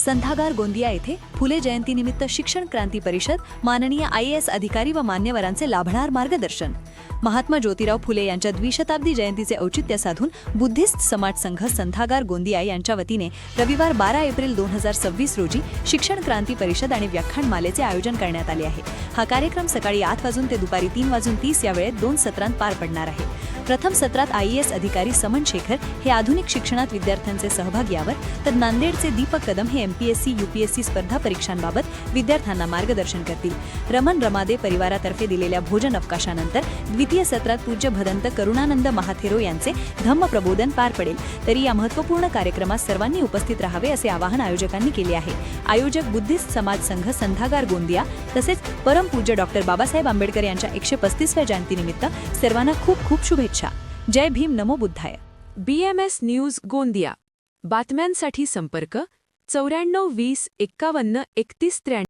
संथागार गोंदिया येथे फुले जयंतीनिमित्त शिक्षण क्रांती परिषद, माननीय IAS अधिकारी व मान्यवरांचे लाभणार मार्गदर्शन। महात्मा ज्योतिराव फुले यांच्या द्विशताब्दी जयंतीचे औचित्य साधून बुद्धिस्ट समाज संघ संथागार गोंदिया यांच्या वतीने रविवार 12 एप्रिल 2026 रोजी शिक्षण क्रांती परिषद आणि व्याख्यानमालेचे आयोजन करण्यात आले आहे। हा कार्यक्रम सकाळी 8 वाजून ते दुपारी 3:30 या वेळेत 2 सत्रांत पार पडणार आहे। प्रथम सत्रात IAS अधिकारी समन शेखर हे आधुनिक शिक्षणात विद्यार्थ्यांचे सहभाग यावर, तर नांदेडचे दीपक कदम हे MPSC UPSC स्पर्धा परीक्षांबाबत विद्यार्थ्यांना मार्गदर्शन करतील। रमण रमादे परिवारातर्फे दिलेल्या भोजन अवकाशानंतर द्वितीय सत्रात पूज्य भदंत करुणानंद महाथेरो यांचे धम्म प्रबोधन पार पडेल। तरी या महत्त्वपूर्ण कार्यक्रमात सर्वांनी उपस्थित राहावे असे आवाहन आयोजकांनी केले आहे। आयोजक बुद्धिस्ट समाज संघ संथागार गोंदिया तसेच परमपूज्य डॉक्टर बाबासाहेब आंबेडकर यांच्या 135व्या जयंतीनिमित्त सर्वांना खूप खूप शुभेच्छा। जय भीम, नमो बुद्धाय। BMS न्यूज गोंदिया बातम्यांसाठी संपर्क 94 20 51 31 93।